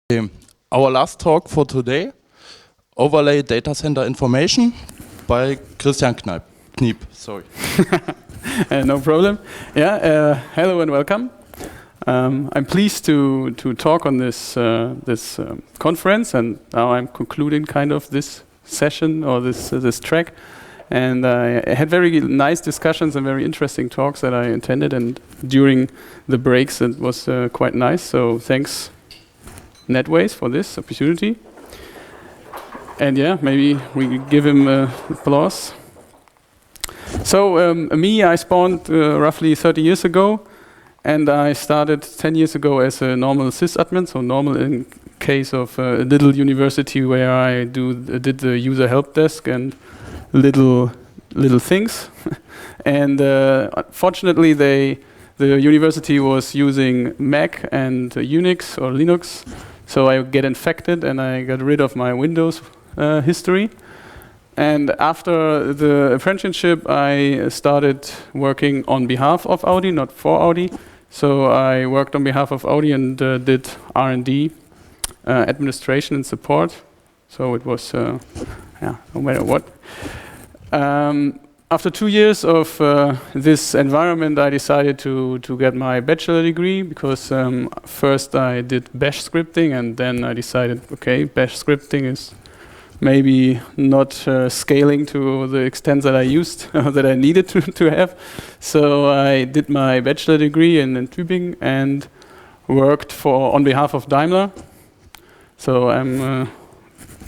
Our last talk for today, Overlay Data Center Information by Christian Kniep. Sorry. No problem. Yeah, hello and welcome. I'm pleased to talk on this conference, and now I'm concluding kind of this session or this track. And I had very nice discussions and very interesting talks that I attended, and during the breaks it was quite nice. So thanks, NETWAYS, for this opportunity. And yeah, maybe we give him applause. So me, I spawned roughly 30 years ago, and I started 10 years ago as a normal sysadmin, so normal in case of a little university where I did the user help desk and little things. And fortunately, the university was using Mac and Unix or Linux, so I get infected and I got rid of my Windows history. And after the apprenticeship, I started working on behalf of Audi, not for Audi. So I worked on behalf of Audi and did R&D, administration and support. So it was, yeah, no matter what. After 2 years of this environment, I decided to get my bachelor degree because first I did bash scripting, and then I decided, okay, bash scripting is maybe not scaling to the extent that I used, that I needed to have. So I did my bachelor degree in Tübingen and worked on behalf of Daimler. So I'm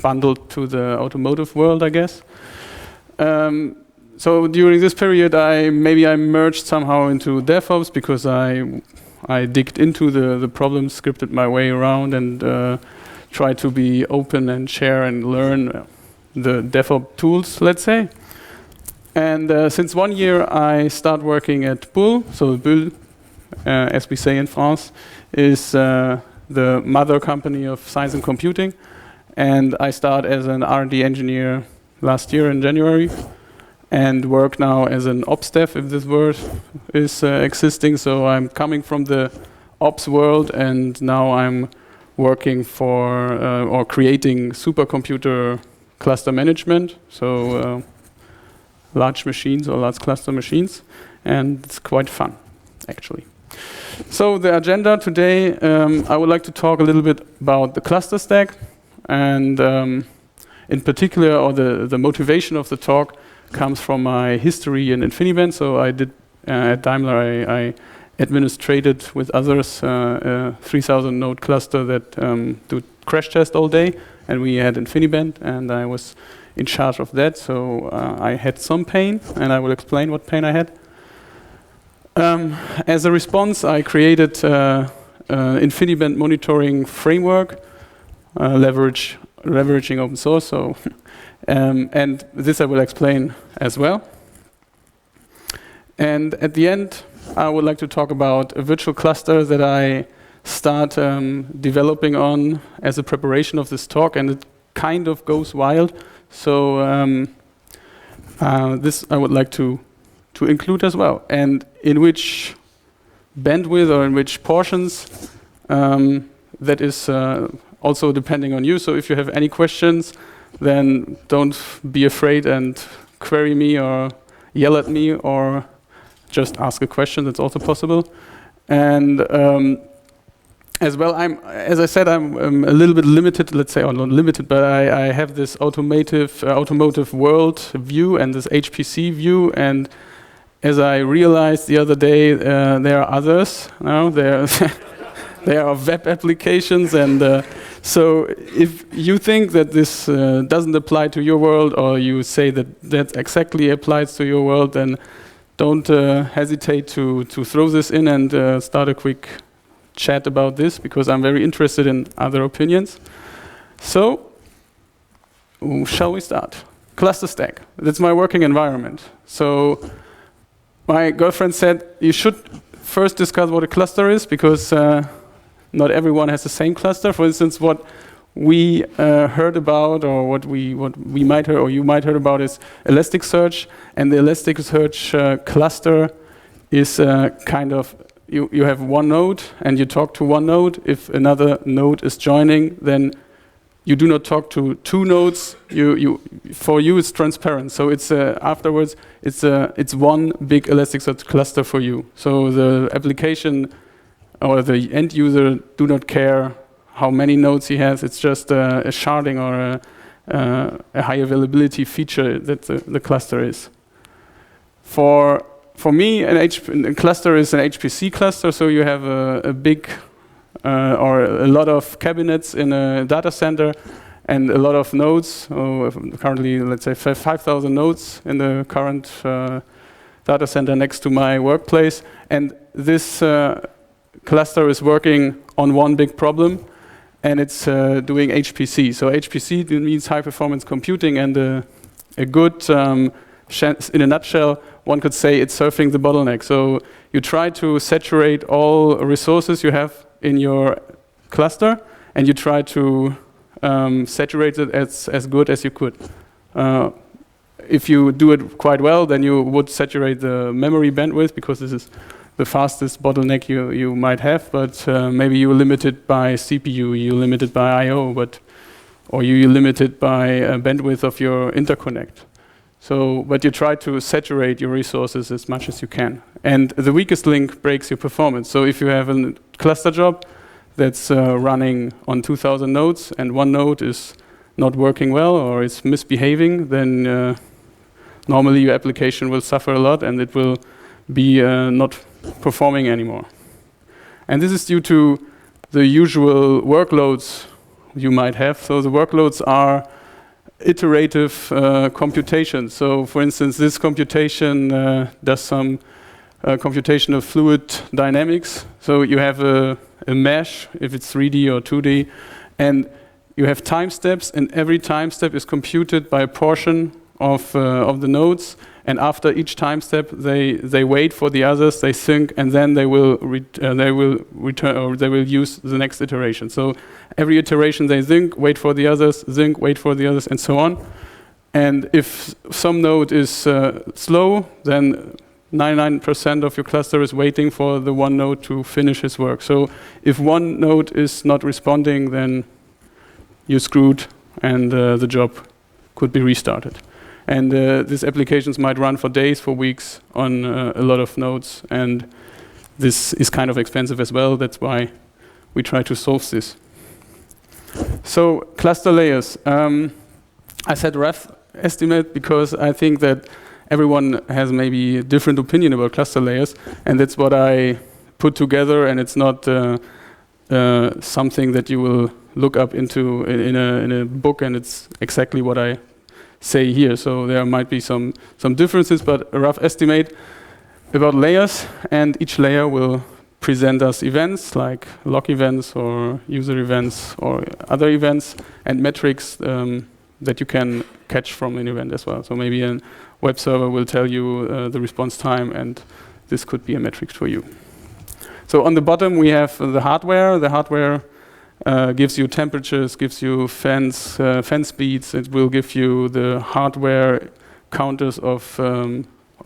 bundled to the automotive world, I guess. So during this period, I merged somehow into DevOps because I digged into the problems, scripted my way around, and try to be open and share and learn the DevOps tools, let's say. And since 1 year, I start working at Bull. So Bull, as we say in France, is the mother company of science and computing. And I start as an R&D engineer last year in January, and work now as an ops dev, if this word is existing. So I'm coming from the ops world, and now I'm working for or creating supercomputer cluster management, so large machines or large cluster machines, and it's quite fun, actually. So the agenda today, I would like to talk a little bit about the cluster stack, and in particular, or the motivation of the talk comes from my history in Infiniband. So I did at Daimler, I administrated with others a 3,000 node cluster that do crash test all day, and we had Infiniband, and I was in charge of that. So I had some pain, and I will explain what pain I had. As a response, I created Infiniband monitoring framework, leveraging open source. So and this I will explain as well. And at the end, I would like to talk about a virtual cluster that I start developing on as a preparation of this talk, and it kind of goes wild. So this I would like to include as well, and in which bandwidth or in which portions, that is also depending on you. So if you have any questions, then don't be afraid and query me or yell at me, or just ask a question. That's also possible. And as well, as I said, I'm a little bit limited, let's say, or not limited, but I have this automotive world view and this HPC view. And as I realized the other day, there are others. There are web applications, and so if you think that this doesn't apply to your world, or you say that exactly applies to your world, then don't hesitate to throw this in and start a quick chat about this, because I'm very interested in other opinions. So, shall we start? Cluster stack. That's my working environment. So, my girlfriend said you should first discuss what a cluster is, because not everyone has the same cluster. For instance, what we heard about, or what we might hear, or you might heard about, is Elasticsearch, and the Elasticsearch cluster is kind of you have one node and you talk to one node. If another node is joining, then you do not talk to two nodes. For you, it's transparent. So it's afterwards, it's one big Elasticsearch cluster for you. So the application or the end user do not care how many nodes he has. It's just a sharding or a high availability feature that the cluster is. For me, a cluster is an HPC cluster. So you have a big or a lot of cabinets in a data center and a lot of nodes. Currently, let's say 5,000 nodes in the current data center next to my workplace. And this cluster is working on one big problem, and it's doing HPC. So HPC means high performance computing, and a good, in a nutshell, one could say it's surfing the bottleneck. So you try to saturate all resources you have in your cluster, and you try to saturate it as good as you could. If you do it quite well, then you would saturate the memory bandwidth, because this is the fastest bottleneck you might have, but maybe you're limited by CPU, you're limited by I/O, or you're limited by bandwidth of your interconnect. So, but you try to saturate your resources as much as you can. And the weakest link breaks your performance. So if you have a cluster job that's running on 2,000 nodes and one node is not working well or is misbehaving, then normally your application will suffer a lot and it will be not performing anymore. And this is due to the usual workloads you might have. So the workloads are iterative computation. So for instance, this computation does some computation of fluid dynamics. So you have a mesh, if it's 3D or 2D, and you have time steps, and every time step is computed by a portion of the nodes. And after each time step, they wait for the others, they sync, and then they will return, or they will use the next iteration. So every iteration they sync, wait for the others, sync, wait for the others, and so on. And if some node is slow, then 99% of your cluster is waiting for the one node to finish his work. So if one node is not responding, then you're screwed, and the job could be restarted. And these applications might run for days, for weeks on a lot of nodes. And this is kind of expensive as well. That's why we try to solve this. So cluster layers. I said rough estimate because I think that everyone has maybe a different opinion about cluster layers. And that's what I put together. And it's not something that you will look up into in a book. And it's exactly what I say here. So there might be some differences, but a rough estimate about layers, and each layer will present us events like log events or user events or other events, and metrics that you can catch from an event as well. So maybe a web server will tell you the response time, and this could be a metric for you. So on the bottom we have the hardware. The hardware gives you temperatures, gives you fan speeds. It will give you the hardware counters of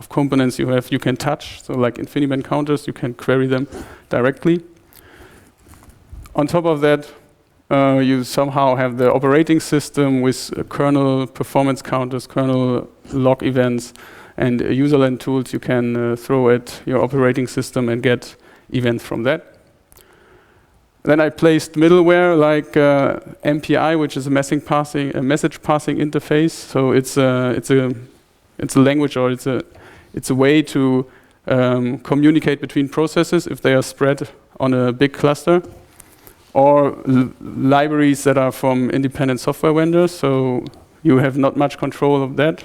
components you can touch. So like Infiniband counters, you can query them directly. On top of that, you somehow have the operating system with kernel performance counters, kernel log events, and userland tools you can throw at your operating system and get events from that. Then I placed middleware like MPI, which is a message passing interface. So it's a language, or it's a way to communicate between processes if they are spread on a big cluster, or libraries that are from independent software vendors. So you have not much control of that.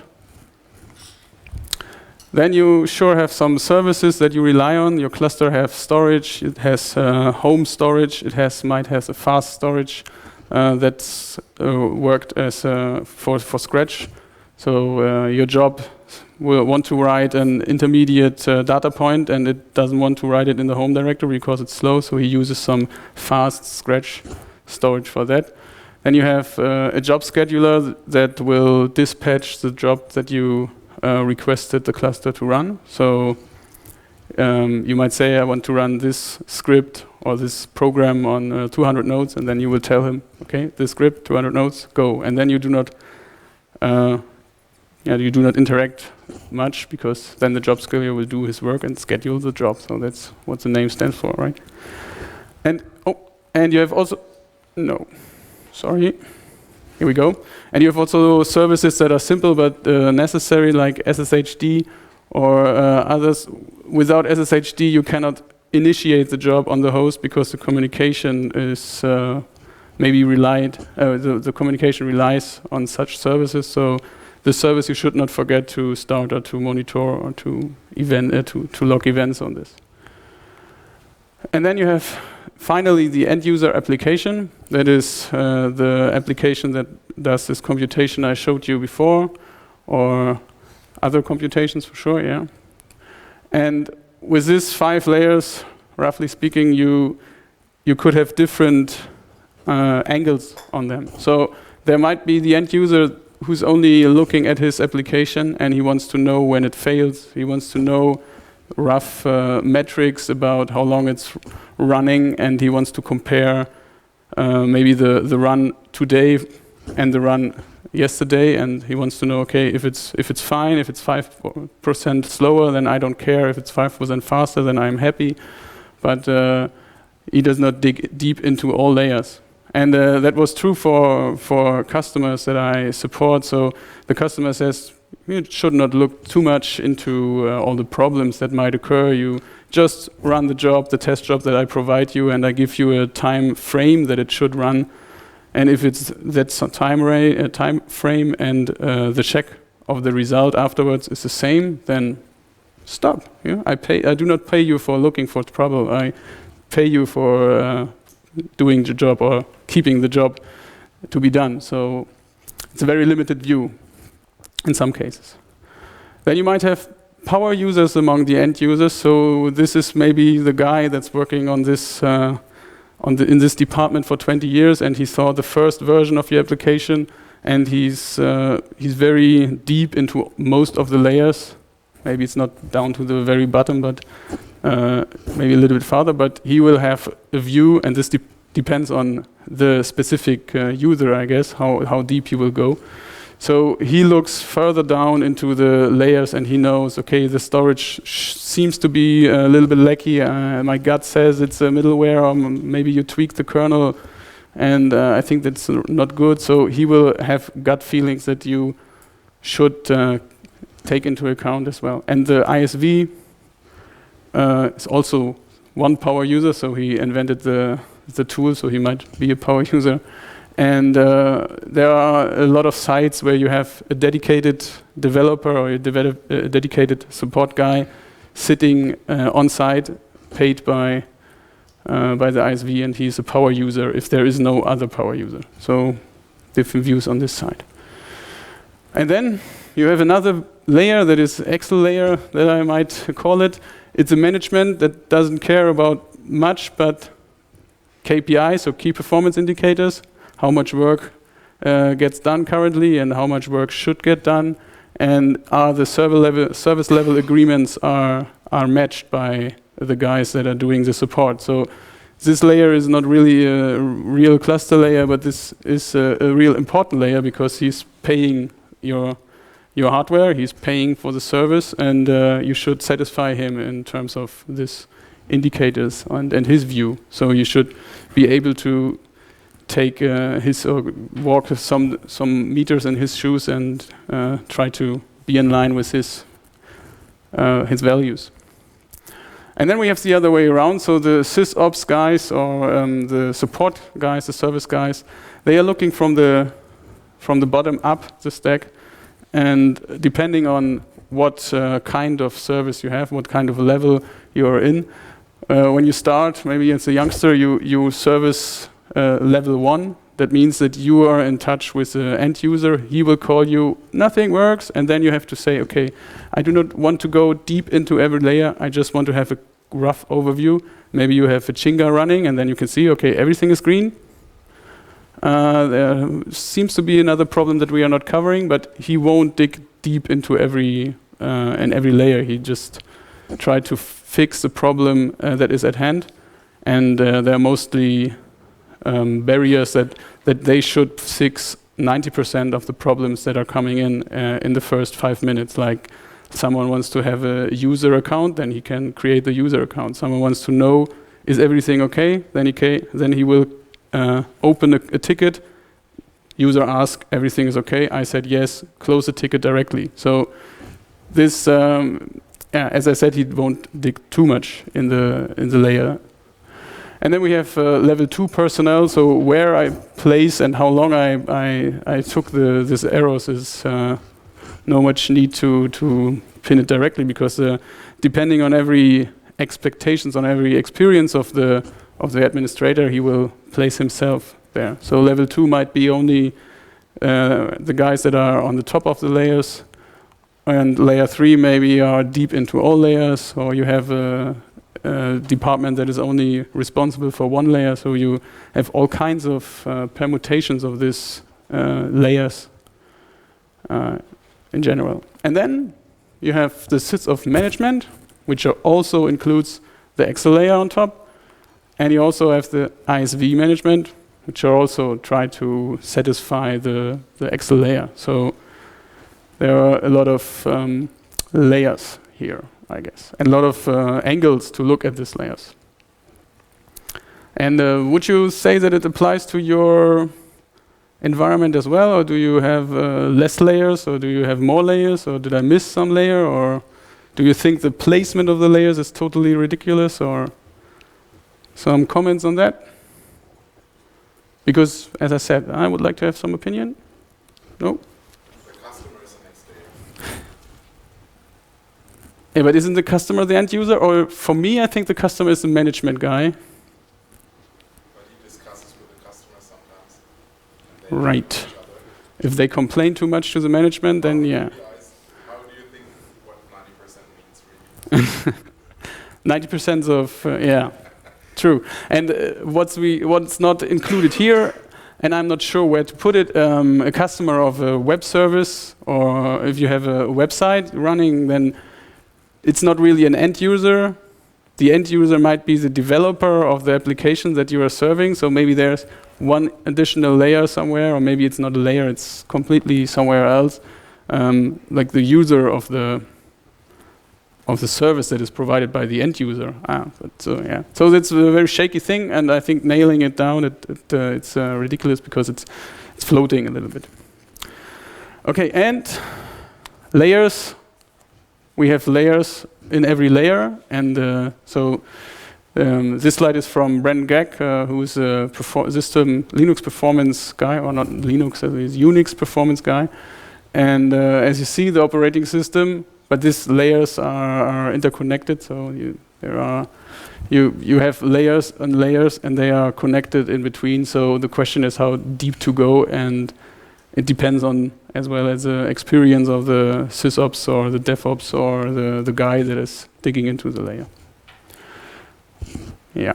Then you sure have some services that you rely on. Your cluster has storage. It has home storage. It might have a fast storage that's worked as for Scratch. So your job will want to write an intermediate data point, and it doesn't want to write it in the home directory because it's slow. So he uses some fast Scratch storage for that. Then you have a job scheduler that will dispatch the job that you requested the cluster to run. So you might say, I want to run this script or this program on 200 nodes, and then you will tell him, okay, this script, 200 nodes, go. And then you do not interact much, because then the job scheduler will do his work and schedule the job. So that's what the name stands for, right? And you have also, no, sorry, here we go. And you have also services that are simple but necessary, like SSHD or others. Without SSHD, you cannot initiate the job on the host, because the communication is maybe the communication relies on such services. So the service you should not forget to start or to monitor or to log events on this. And then you have finally the end user application. That is the application that does this computation I showed you before, or other computations for sure, yeah. And with these 5 layers, roughly speaking, you could have different angles on them. So there might be the end user who's only looking at his application, and he wants to know when it fails. He wants to know rough metrics about how long it's running, and he wants to compare maybe the run today and the run yesterday, and he wants to know, okay, if it's fine, if it's 5% slower, then I don't care. If it's 5% faster, then I'm happy. But he does not dig deep into all layers. And that was true for customers that I support. So the customer says, you should not look too much into all the problems that might occur. You just run the job, the test job that I provide you, and I give you a time frame that it should run. And if that's a time frame and the check of the result afterwards is the same, then stop. Yeah? I do not pay you for looking for trouble. I pay you for doing the job or keeping the job to be done. So it's a very limited view in some cases. Then you might have power users among the end users. So this is maybe the guy that's working on this in this department for 20 years, and he saw the first version of your application, and he's very deep into most of the layers. Maybe it's not down to the very bottom, but maybe a little bit farther. But he will have a view, and this depends on the specific user, I guess, how deep he will go. So he looks further down into the layers, and he knows, okay, the storage seems to be a little bit lacky. My gut says it's a middleware, or maybe you tweak the kernel, and I think that's not good. So he will have gut feelings that you should take into account as well. And the ISV is also one power user, so he invented the tool, so he might be a power user. And there are a lot of sites where you have a dedicated developer or a dedicated support guy sitting on site, paid by the ISV, and he's a power user if there is no other power user. So different views on this side. And then you have another layer that is Excel layer that I might call it. It's a management that doesn't care about much but KPIs, so key performance indicators. How much work gets done currently and how much work should get done, and are the service level agreements are matched by the guys that are doing the support. So this layer is not really a real cluster layer, but this is a real important layer, because he's paying your hardware, he's paying for the service, and you should satisfy him in terms of this indicators and his view. So you should be able to take walk some meters in his shoes and try to be in line with his values. And then we have the other way around. So the sysops guys or the support guys, the service guys, they are looking from the bottom up the stack, and depending on what kind of service you have, what kind of level you are in. When you start, maybe as a youngster, you service level 1. That means that you are in touch with the end user. He will call you, nothing works, and then you have to say, okay, I do not want to go deep into every layer. I just want to have a rough overview. Maybe you have a Chinga running, and then you can see, okay, everything is green. There seems to be another problem that we are not covering, but he won't dig deep into every layer. He just try to fix the problem that is at hand. And there are mostly barriers that they should fix 90% of the problems that are coming in the first 5 minutes. Like someone wants to have a user account, then he can create the user account. Someone wants to know, is everything okay? Then he will open a ticket. User asks, everything is okay? I said yes, close the ticket directly. So this, as I said, he won't dig too much in the layer. And then we have level 2 personnel. So where I place and how long I took this arrows is no much need to pin it directly, because depending on every expectations, on every experience of the administrator, he will place himself there. So level 2 might be only the guys that are on the top of the layers, and layer 3 maybe are deep into all layers, or you have a department that is only responsible for one layer. So you have all kinds of permutations of these layers in general. And then you have the sys of management, which also includes the Excel layer on top. And you also have the ISV management, which are also try to satisfy the Excel layer. So there are a lot of layers here, I guess, and a lot of angles to look at these layers. And would you say that it applies to your environment as well, or do you have less layers, or do you have more layers, or did I miss some layer, or do you think the placement of the layers is totally ridiculous, or some comments on that? Because, as I said, I would like to have some opinion. No? The customer is the next layer. Yeah, but isn't the customer the end user? Or for me, I think the customer is the management guy. But he discusses with the customer sometimes. And they Right. know each other. If they complain too much to the management, then yeah. How do you think what 90% means really? 90% of, yeah, true. And what's not included here, and I'm not sure where to put it, a customer of a web service, or if you have a website running, then it's not really an end user. The end user might be the developer of the application that you are serving. So maybe there's one additional layer somewhere, or maybe it's not a layer, it's completely somewhere else, like the user of the service that is provided by the end user. Yeah. So it's a very shaky thing, and I think nailing it down, it's ridiculous because it's floating a little bit. Okay, and layers. We have layers in every layer, and this slide is from Brendan Gagg, who is a Linux performance guy, or not Linux, he's Unix performance guy. And as you see, the operating system, but these layers are interconnected, so you have layers and layers, and they are connected in between. So the question is how deep to go, and it depends on, as well as the experience of the sysops or the DevOps or the guy that is digging into the layer. Yeah.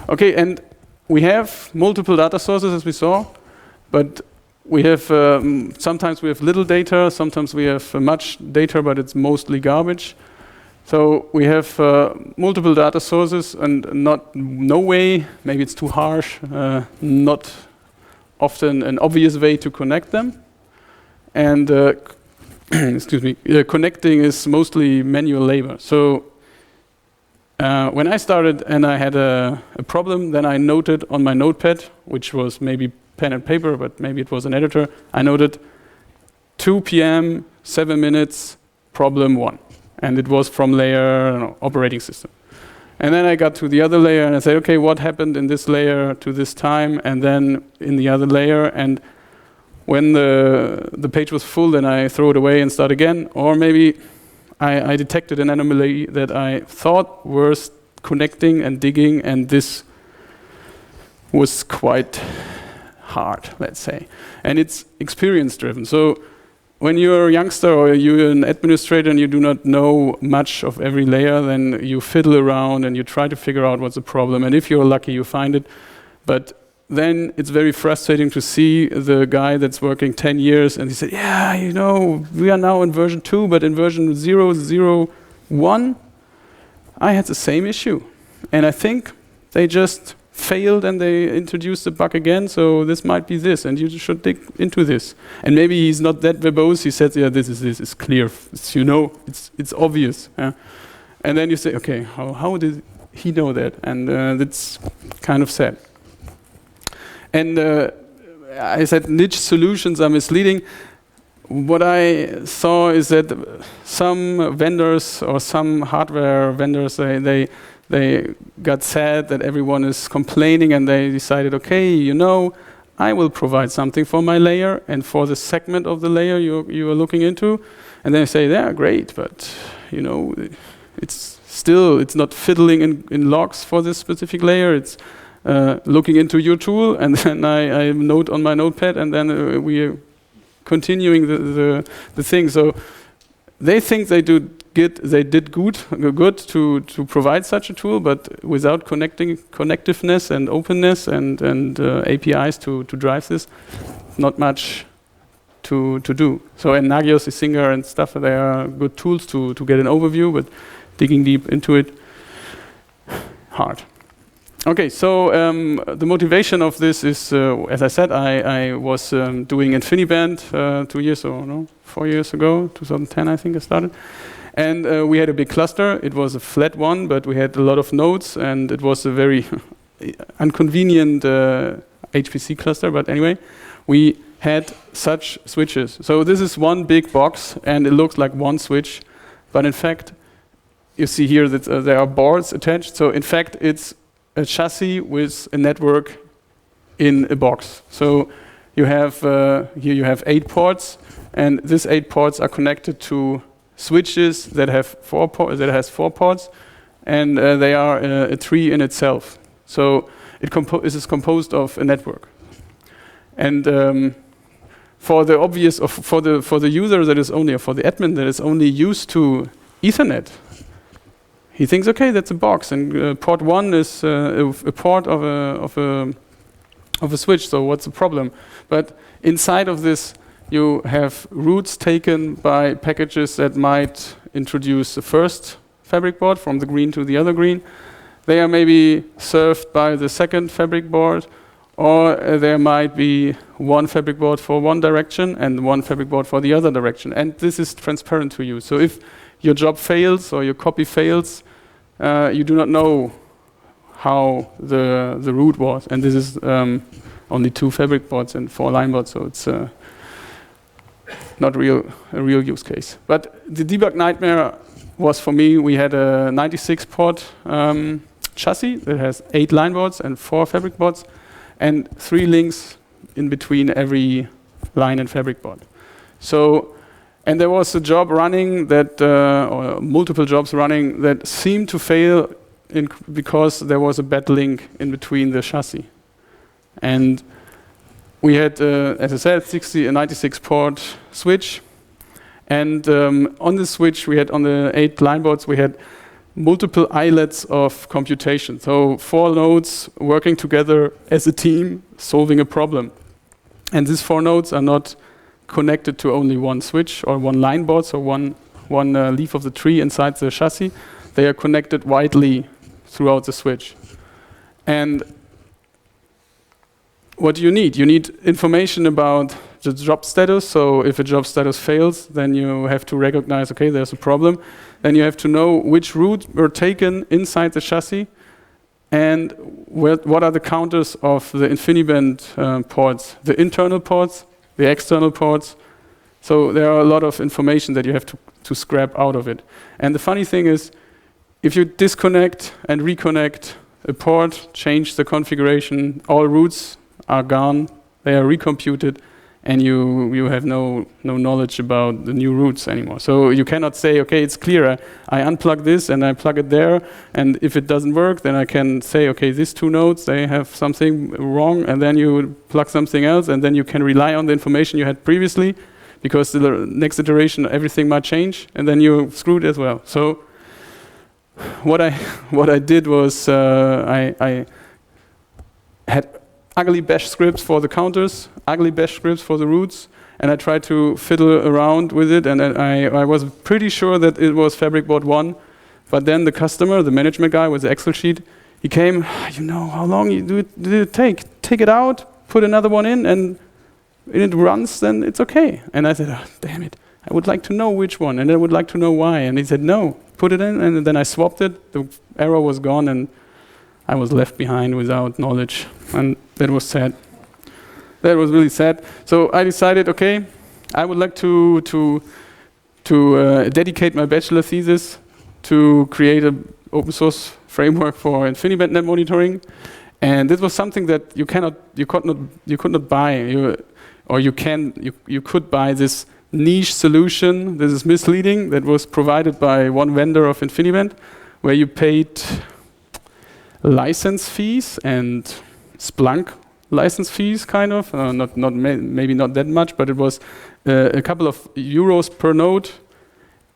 Okay, and we have multiple data sources, as we saw, but we have sometimes we have little data, sometimes we have much data, but it's mostly garbage. So we have multiple data sources, and no way, maybe it's too harsh, not often an obvious way to connect them. And excuse me, connecting is mostly manual labor. So when I started and I had a problem, then I noted on my notepad, which was maybe pen and paper, but maybe it was an editor, I noted 2 p.m., 7 minutes, problem 1. And it was from layer operating system. And then I got to the other layer and I said, okay, what happened in this layer to this time, and then in the other layer, and when the page was full, then I throw it away and start again. Or maybe I detected an anomaly that I thought was connecting and digging, and this was quite hard, let's say. And it's experience driven. So when you're a youngster or you're an administrator and you do not know much of every layer, then you fiddle around and you try to figure out what's the problem. And if you're lucky, you find it. But then it's very frustrating to see the guy that's working 10 years and he said, yeah, we are now in version 2, but in version 0.0.1, I had the same issue. And I think they just failed and they introduced the bug again, so this might be this, and you should dig into this. And maybe he's not that verbose, he said, yeah, this is clear, it's, you know, it's obvious. And then you say, okay, how did he know that? And that's kind of sad. And I said niche solutions are misleading. What I saw is that some vendors or some hardware vendors, they got sad that everyone is complaining, and they decided, okay, you know, I will provide something for my layer and for the segment of the layer you are looking into. And they say, yeah, great, but you know, it's not fiddling in logs for this specific layer. It's looking into your tool, and then I note on my notepad, and then we are continuing the thing. So they think they did good to provide such a tool, but without connectiveness and openness and APIs to drive this, not much to do. So in Nagios, Singer and stuff, they are good tools to get an overview, but digging deep into it, hard. Okay, so the motivation of this is, as I said, I was doing Infiniband 4 years ago, 2010 I think I started. And we had a big cluster. It was a flat one, but we had a lot of nodes, and it was a very inconvenient HPC cluster. But anyway, we had such switches. So this is one big box, and it looks like one switch. But in fact, you see here that there are boards attached. So in fact, it's a chassis with a network in a box. So you have here you have 8 ports, and these 8 ports are connected to switches that have 4 ports, and they are a tree in itself. So it is composed of a network. And for the obvious, for the user that is only, or for the admin that is only used to Ethernet, he thinks, okay, that's a box, and port 1 is a port of a switch. So what's the problem? But inside of this, you have routes taken by packages that might introduce the first fabric board from the green to the other green. They are maybe served by the second fabric board, or there might be one fabric board for one direction and one fabric board for the other direction. And this is transparent to you. So if your job fails or your copy fails, you do not know how the route was. And this is only 2 fabric boards and 4 line boards, so it's not a real use case. But the debug nightmare was, for me, we had a 96 port chassis that has 8 line boards and 4 fabric boards, and 3 links in between every line and fabric board. So, and there was a job running that, or multiple jobs running that seemed to fail because there was a bad link in between the chassis. And we had, as I said, a 96 port switch. And on the switch, we had on the 8 line boards, we had multiple islets of computation. So 4 nodes working together as a team, solving a problem. And these 4 nodes are not connected to only one switch or one line board, so one leaf of the tree inside the chassis. They are connected widely throughout the switch. And what do you need? You need information about the job status. So if a job status fails, then you have to recognize, okay, there's a problem. Then you have to know which route were taken inside the chassis, and what are the counters of the Infiniband ports, the internal ports, the external ports. So there are a lot of information that you have to scrap out of it. And the funny thing is, if you disconnect and reconnect a port, change the configuration, all routes are gone, they are recomputed, and you have no knowledge about the new routes anymore. So you cannot say, okay, it's clear, I unplug this and I plug it there, and if it doesn't work, then I can say, okay, these 2 nodes, they have something wrong, and then you plug something else, and then you can rely on the information you had previously, because the next iteration, everything might change, and then you're screwed as well. So what I did was I had ugly bash scripts for the counters, ugly bash scripts for the routes, and I tried to fiddle around with it, and I was pretty sure that it was fabric board 1, But then the customer, the management guy with the Excel sheet, he came, you know, how long did it take? Take it out, put another one in, and it runs, then it's okay. And I said, oh, damn it, I would like to know which one, and I would like to know why. And he said, no, put it in, and then I swapped it, the error was gone, and I was left behind without knowledge, and that was sad. That was really sad. So I decided, okay, I would like to dedicate my bachelor thesis to create an open source framework for InfiniBand net monitoring, and this was something that you could not buy. You could buy this niche solution. This is misleading. That was provided by one vendor of InfiniBand, where you paid license fees and Splunk license fees, kind of. Maybe not that much, but it was a couple of euros per node,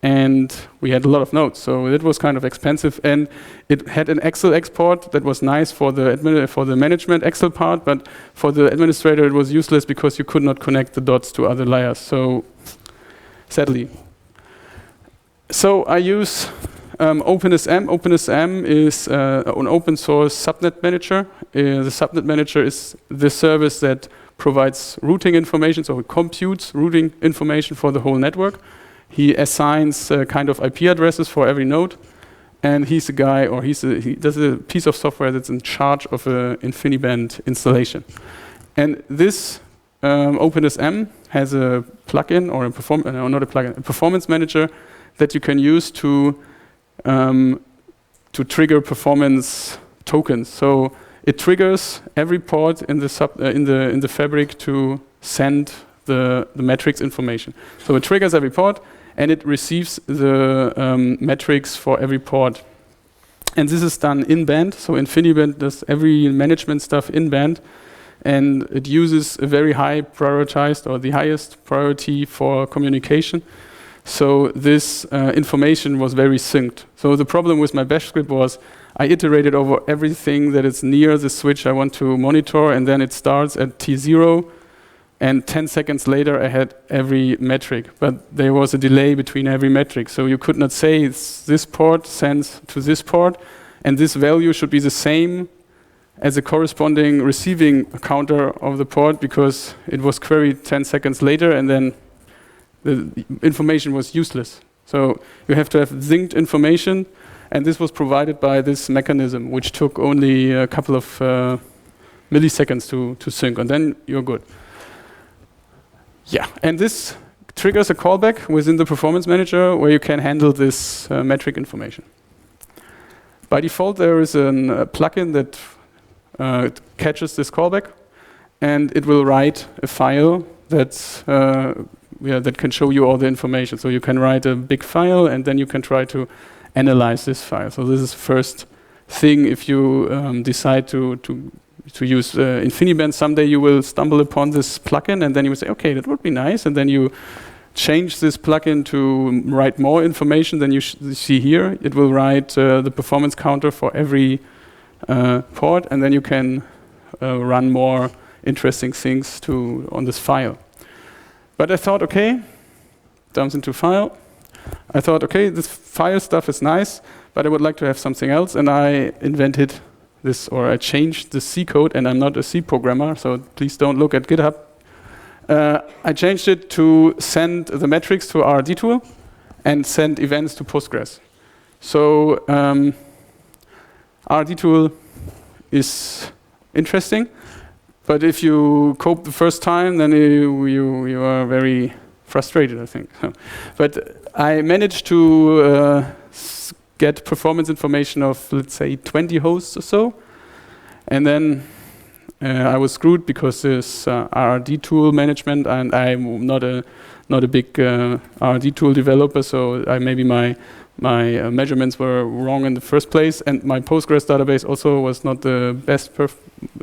and we had a lot of nodes, so it was kind of expensive. And it had an Excel export that was nice for the management Excel part, but for the administrator it was useless because you could not connect the dots to other layers. So sadly, so I use OpenSM. OpenSM is an open source subnet manager. The subnet manager is the service that provides routing information, so it computes routing information for the whole network. He assigns kind of IP addresses for every node, and he's a guy, or he does a piece of software that's in charge of an InfiniBand installation. And this OpenSM has a plugin, or a performance manager that you can use to trigger performance tokens. So it triggers every port in the fabric to send the metrics information. So it triggers every port, and it receives the metrics for every port. And this is done in band. So InfiniBand does every management stuff in band, and it uses a very high prioritized, or the highest priority for communication. So this information was very synced. So the problem with my bash script was I iterated over everything that is near the switch I want to monitor, and then it starts at T0, and 10 seconds later I had every metric. But there was a delay between every metric, so you could not say this port sends to this port, and this value should be the same as a corresponding receiving counter of the port, because it was queried 10 seconds later, and then the information was useless. So you have to have synced information, and this was provided by this mechanism, which took only a couple of milliseconds to sync, and then you're good. Yeah, and this triggers a callback within the performance manager where you can handle this metric information. By default, there is a plugin that catches this callback, and it will write a file that's that can show you all the information. So you can write a big file, and then you can try to analyze this file. So this is the first thing. If you decide to use InfiniBand, someday you will stumble upon this plugin, and then you will say, okay, that would be nice. And then you change this plugin to write more information than you see here. It will write the performance counter for every port, and then you can run more interesting things on this file. But I thought, okay, dumps into file. I thought, okay, this file stuff is nice, but I would like to have something else, and I invented this, or I changed the C code, and I'm not a C programmer, so please don't look at GitHub. I changed it to send the metrics to RD tool and send events to Postgres. So RD tool is interesting, but if you cope the first time, then you are very frustrated, I think. But I managed to get performance information of, let's say, 20 hosts or so, and then I was screwed because there's RD tool management, and I'm not a big RD tool developer, so maybe my measurements were wrong in the first place, and my Postgres database also was not the best,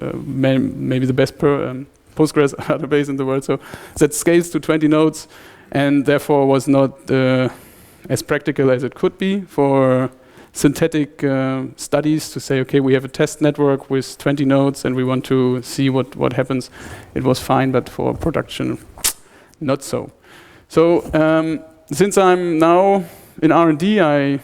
maybe the best Postgres database in the world. So that scales to 20 nodes, and therefore was not as practical as it could be for synthetic studies to say, okay, we have a test network with 20 nodes and we want to see what happens. It was fine, but for production, not so. So since I'm now in R&D, I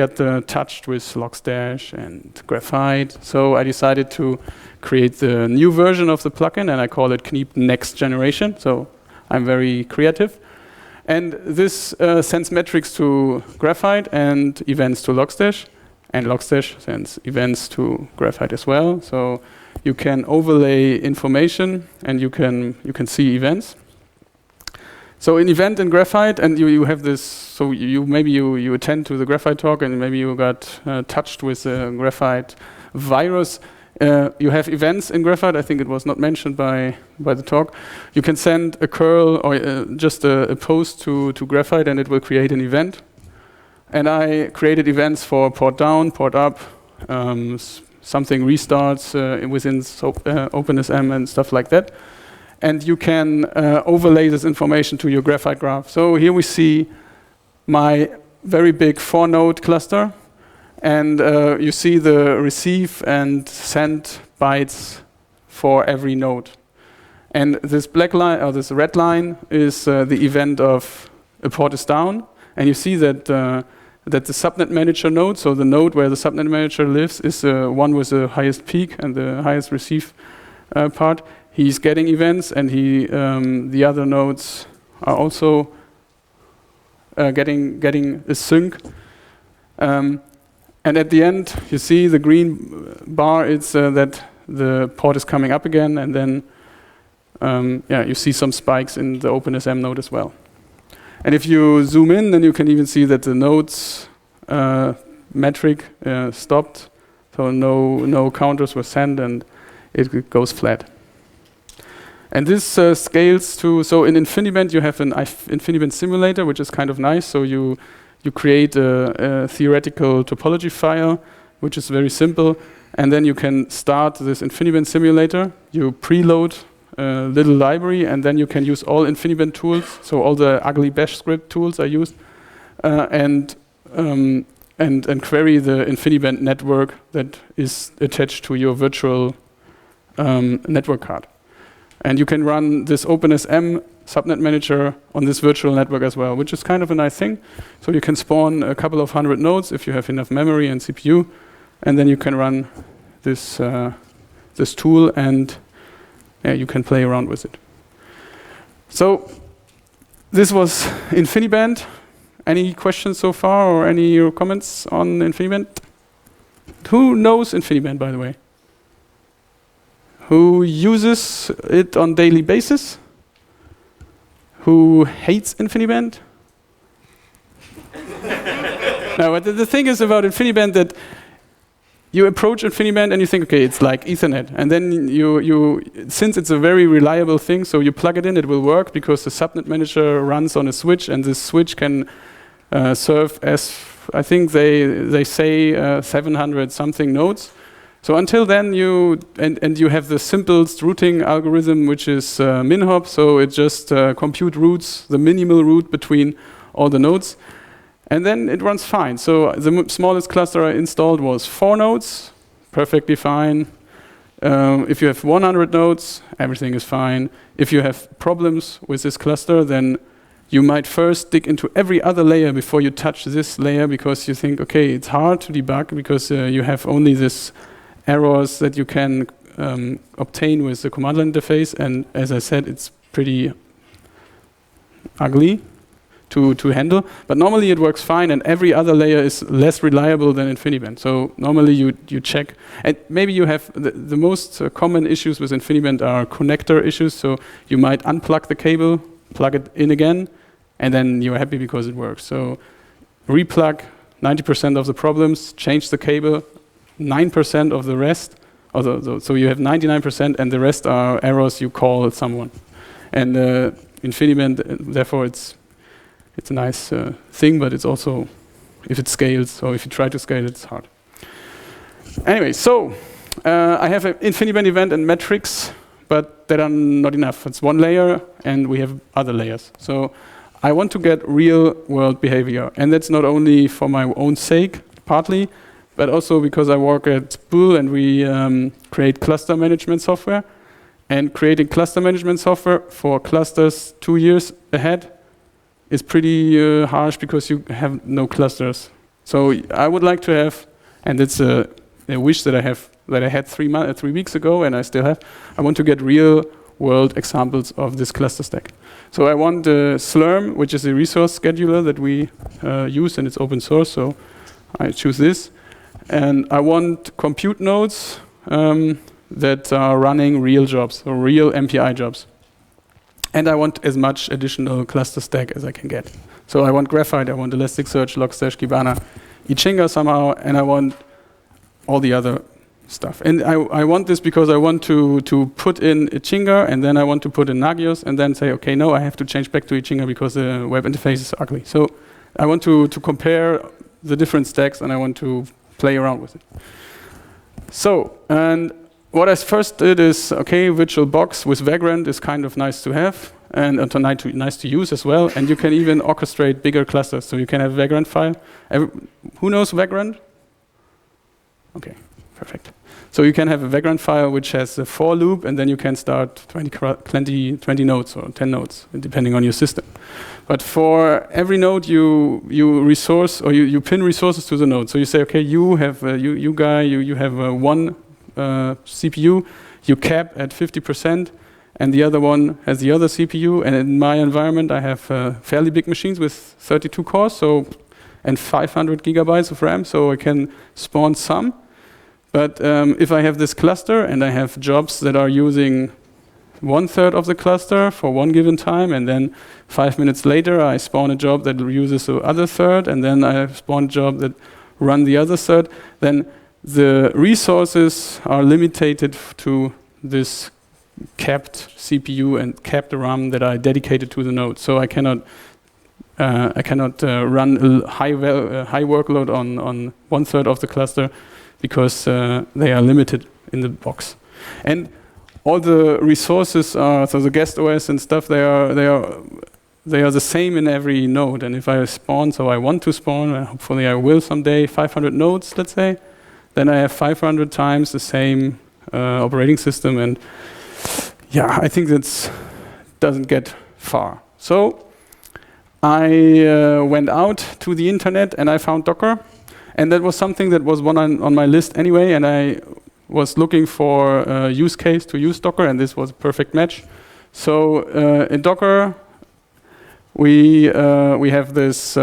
get touched with logstash and Graphite. So I decided to create the new version of the plugin, and I call it Kniep Next Generation. So I'm very creative. And this sends metrics to Graphite and events to logstash. And logstash sends events to Graphite as well. So you can overlay information and you can see events. So an event in Graphite, and you have this, so maybe you attend to the Graphite talk and maybe you got touched with a Graphite virus. You have events in Graphite. I think it was not mentioned by the talk. You can send a curl or just a post to Graphite and it will create an event. And I created events for port down, port up, something restarts within OpenSM and stuff like that. And you can overlay this information to your Graphite graph. So here we see my very big 4-node cluster. And you see the receive and send bytes for every node. And this black line, or this red line, is the event of a port is down. And you see that the subnet manager node, so the node where the subnet manager lives, is one with the highest peak and the highest receive part. He's getting events, and the other nodes are also getting a sync. And at the end, you see the green bar. It's that the port is coming up again, and then you see some spikes in the OpenSM node as well. And if you zoom in, then you can even see that the nodes metric stopped, so no counters were sent, and it goes flat. And this scales to, so in Infiniband you have an Infiniband Simulator, which is kind of nice. So you create a theoretical topology file, which is very simple, and then you can start this Infiniband Simulator. You preload a little library, and then you can use all Infiniband tools. So all the ugly bash script tools are used, and query the Infiniband network that is attached to your virtual network card. And you can run this OpenSM subnet manager on this virtual network as well, which is kind of a nice thing. So you can spawn a couple of hundred nodes if you have enough memory and CPU, and then you can run this this tool, and you can play around with it. So this was Infiniband. Any questions so far, or any comments on Infiniband? Who knows Infiniband, by the way? Who uses it on daily basis? Who hates Infiniband? No, but the thing is about Infiniband that you approach Infiniband and you think, okay, it's like Ethernet. And then since it's a very reliable thing, so you plug it in, it will work because the subnet manager runs on a switch, and this switch can serve as, I think they say 700 something nodes. So until then, you have the simplest routing algorithm, which is minhop. So it just compute routes, the minimal route between all the nodes, and then it runs fine. So the smallest cluster I installed was 4 nodes, perfectly fine. If you have 100 nodes, everything is fine. If you have problems with this cluster, then you might first dig into every other layer before you touch this layer, because you think, okay, it's hard to debug because you have only this errors that you can obtain with the command line interface, and as I said, it's pretty ugly to handle. But normally it works fine, and every other layer is less reliable than Infiniband. So normally you check, and maybe you have the most common issues with Infiniband are connector issues. So you might unplug the cable, plug it in again, and then you're happy because it works. So replug 90% of the problems, change the cable, 9% of the rest, so you have 99%, and the rest are errors you call someone. And Infiniband, therefore, it's a nice thing, but it's also, if it scales, or if you try to scale it, it's hard. Anyway, so I have an Infiniband event and metrics, but that are not enough. It's one layer, and we have other layers. So I want to get real-world behavior, and that's not only for my own sake, partly, but also because I work at Bull and we create cluster management software. And creating cluster management software for clusters 2 years ahead is pretty harsh because you have no clusters. So I would like to have, and it's a wish that I had 3 weeks ago, and I still have. I want to get real-world examples of this cluster stack. So I want Slurm, which is a resource scheduler that we use, and it's open source. So I choose this, and I want compute nodes that are running real jobs, or real MPI jobs. And I want as much additional cluster stack as I can get. So I want Graphite, I want Elasticsearch, logstash, Keybanga, Ichinga somehow, and I want all the other stuff. And I want this because I want to put in Ichinga, and then I want to put in Nagios, and then say, okay, no, I have to change back to Ichinga because the web interface is ugly. So I want to compare the different stacks, and I want to play around with it. So, and what I first did is, okay, VirtualBox with Vagrant is kind of nice to have, and nice to use as well. And you can even orchestrate bigger clusters. So you can have Vagrant file. Who knows Vagrant? Okay, perfect. So you can have a Vagrant file which has a for loop, and then you can start 20 nodes or 10 nodes, depending on your system. But for every node, you resource, or you pin resources to the node. So you say, okay, you have you have one CPU, you cap at 50%, and the other one has the other CPU. And in my environment, I have fairly big machines with 32 cores, and 500 gigabytes of RAM, so I can spawn some. But if I have this cluster and I have jobs that are using 1/3 of the cluster for one given time, and then 5 minutes later I spawn a job that uses the other third, and then I spawn a job that run the other third, then the resources are limited to this capped CPU and capped RAM that I dedicated to the node. So I cannot run a high workload on 1/3 of the cluster because they are limited in the box. And all the resources are, so the guest OS and stuff, they are the same in every node. And if I spawn, so I want to spawn, hopefully I will someday, 500 nodes, let's say, then I have 500 times the same operating system. And yeah, I think that doesn't get far. So I went out to the internet and I found Docker. And that was something that was on my list anyway, and I was looking for a use case to use Docker, and this was a perfect match. So in Docker, we have this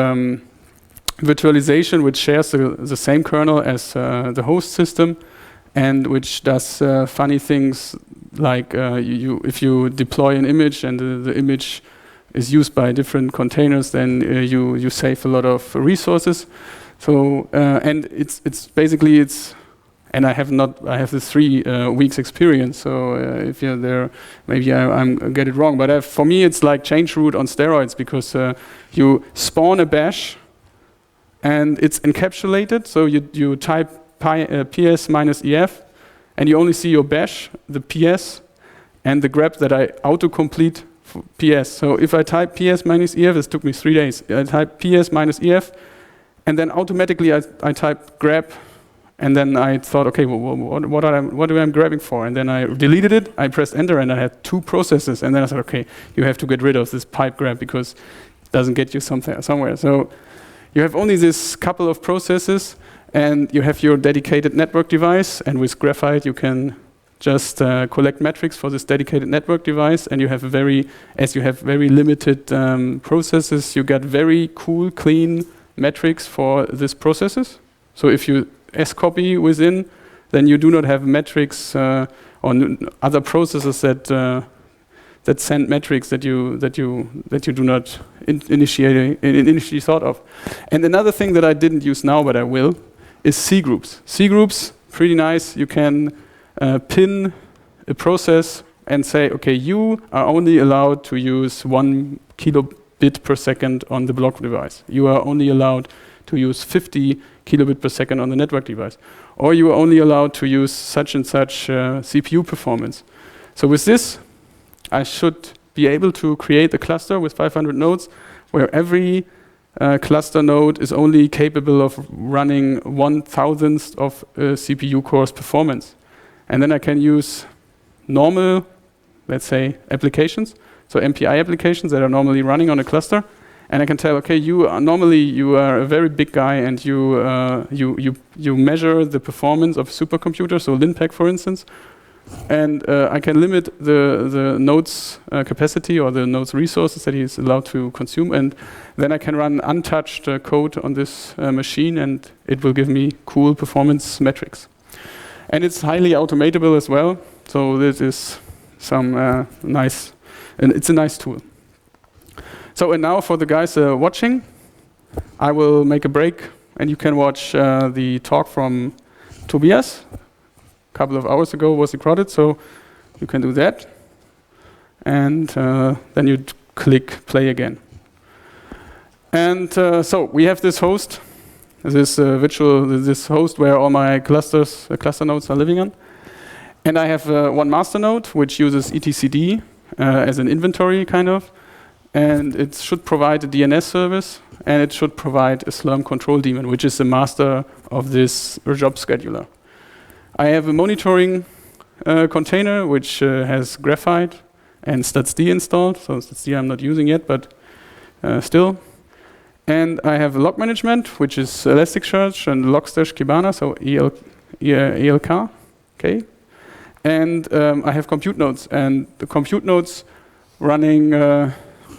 virtualization which shares the same kernel as the host system, and which does funny things like if you deploy an image and the image is used by different containers, then you save a lot of resources. So and it's basically and I have this 3 weeks experience. So if you're there, maybe I get it wrong. But for me, it's like change root on steroids, because you spawn a bash and it's encapsulated. So you type ps -ef, and you only see your bash, the ps, and the grep that I autocomplete for ps. So if I type ps -ef, this took me 3 days. I type ps -ef. And then automatically I typed grab, and then I thought, okay, well, what am I grabbing for? And then I deleted it, I pressed enter, and I had 2 processes. And then I said, okay, you have to get rid of this pipe grab because it doesn't get you somewhere. So you have only this couple of processes, and you have your dedicated network device. And with Graphite, you can just collect metrics for this dedicated network device. And you have very limited processes, you get very cool, clean metrics for these processes. So if you scopy within, then you do not have metrics on other processes that send metrics that you do not initially thought of. And another thing that I didn't use now, but I will, is C groups. C groups, pretty nice. You can pin a process and say, okay, you are only allowed to use 1 kilobit per second on the block device. You are only allowed to use 50 kilobit per second on the network device. Or you are only allowed to use such and such CPU performance. So with this, I should be able to create a cluster with 500 nodes where every cluster node is only capable of running 1/1000th of CPU core's performance. And then I can use normal, let's say, applications, so MPI applications that are normally running on a cluster, And I can tell, okay, normally you are a very big guy, and you measure the performance of a supercomputer, so LinPack, for instance. And I can limit the node's capacity or the node's resources that he is allowed to consume, and then I can run untouched code on this machine, and it will give me cool performance metrics. And it's highly automatable as well, so this is some nice, and it's a nice tool. So, and now for the guys watching, I will make a break, and you can watch the talk from Tobias. A couple of hours ago was recorded, so you can do that. And then you click play again. And so we have this host, this this host where all my cluster nodes are living on. And I have one master node, which uses etcd as an inventory, kind of. And it should provide a DNS service, and it should provide a Slurm control daemon, which is the master of this job scheduler. I have a monitoring container, which has Graphite and statsd installed. So statsd I'm not using yet, but still. And I have a log management, which is Elasticsearch and logstash Keybanga, so ELK. Okay. And I have compute nodes, and the compute nodes running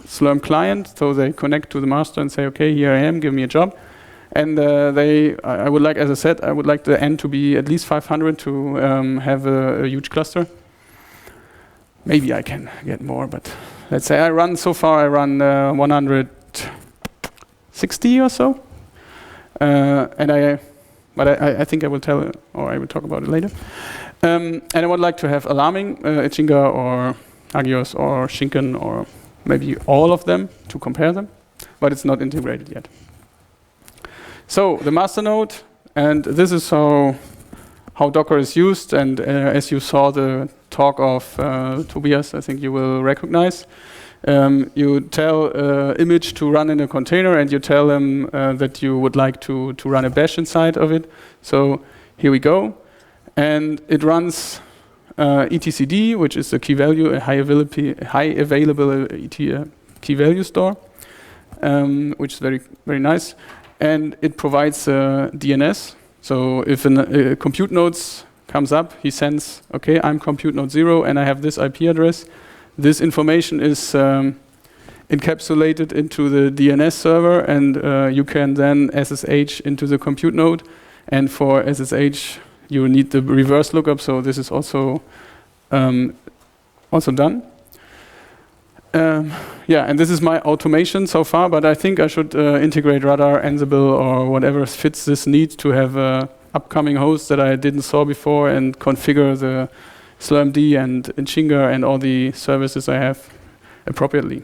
Slurm client, so they connect to the master and say, okay, here I am, give me a job. And I would like, as I said, I would like the N to be at least 500 to have a huge cluster. Maybe I can get more, but let's say I run 160 or so. But I think I will tell, or I will talk about it later. And I would like to have alarming, Keybanga or Nagios or Shinken or maybe all of them to compare them, but it's not integrated yet. So the master node, and this is how Docker is used, and as you saw the talk of Tobias, I think you will recognize. You tell image to run in a container, and you tell them that you would like to run a bash inside of it. So here we go, and it runs etcd, which is a key value, a high available key value store, which is very, very nice. And it provides DNS. So if a compute nodes comes up, he sends, okay, I'm compute node 0 and I have this IP address. This information is encapsulated into the DNS server, and you can then SSH into the compute node. And for SSH, you need the reverse lookup, so this is also done. Yeah, and this is my automation so far, but I think I should integrate Radar, Ansible, or whatever fits this need to have upcoming hosts that I didn't saw before, and configure the slurmd and Keybanga and all the services I have appropriately.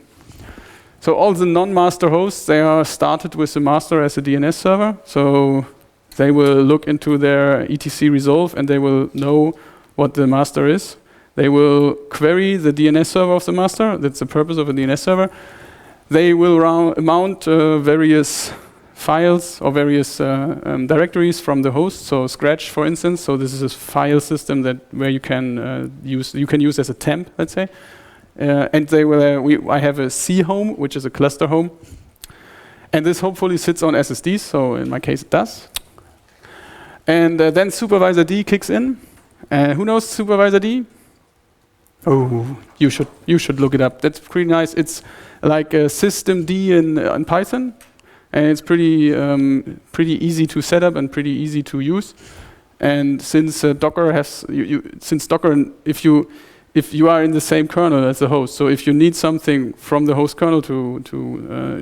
So all the non-master hosts, they are started with the master as a DNS server. So they will look into their etc resolve, and they will know what the master is. They will query the DNS server of the master. That's the purpose of a DNS server. They will mount various files or various directories from the host. So Scratch, for instance. So this is a file system where you can use as a temp, let's say. And they will. I have a C home, which is a cluster home, and this hopefully sits on SSDs. So in my case, it does. And then supervisor D kicks in. Who knows supervisor D? Oh, you should look it up. That's pretty nice. It's like a systemd in Python, and it's pretty easy to set up and pretty easy to use. And since Docker has, if you are in the same kernel as the host, so if you need something from the host kernel to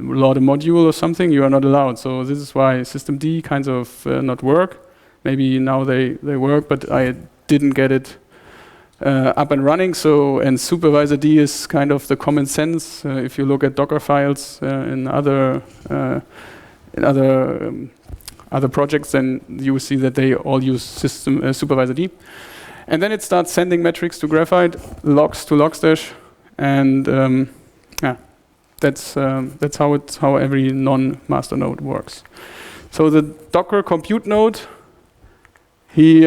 load a module or something, you are not allowed. So this is why systemd kinds of not work. Maybe now they work, but I didn't get it up and running. So, and supervisor D is kind of the common sense. If you look at Docker files in other projects, then you will see that they all use supervisor D. And then it starts sending metrics to Graphite, logs to logstash, and yeah, that's how every non-master node works. So the Docker compute node, he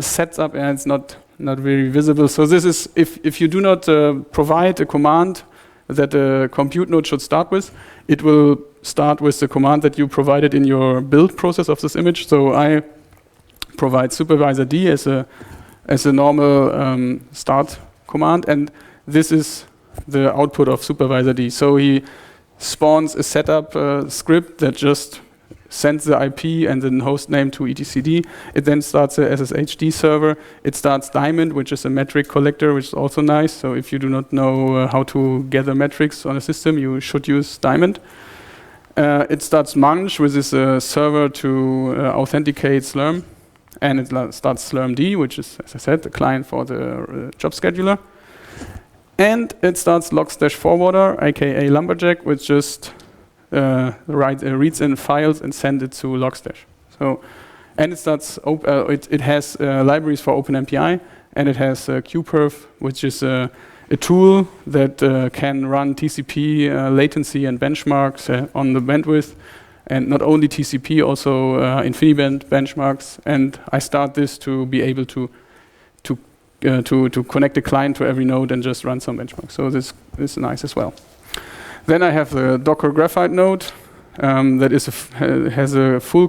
sets up, and it's not very visible. So this is if you do not provide a command that a compute node should start with, it will start with the command that you provided in your build process of this image. So I provide supervisor D as a normal start command, and this is the output of supervisor D. So he spawns a setup script that just sends the IP and the host name to etcd. It then starts a SSHD server. It starts Diamond, which is a metric collector, which is also nice. So if you do not know how to gather metrics on a system, you should use Diamond. It starts Munch, which is a server to authenticate Slurm. And it starts slurmd, which is, as I said, the client for the job scheduler. And it starts logstash forwarder, aka Lumberjack, which just reads in files and sends it to logstash. So, and it starts. It has libraries for OpenMPI, and it has qperf, which is a tool that can run TCP latency and benchmarks on the bandwidth, and not only TCP, also Infiniband benchmarks. And I start this to be able to connect the client to every node and just run some benchmarks. So this is nice as well. Then I have the Docker Graphite node that has a full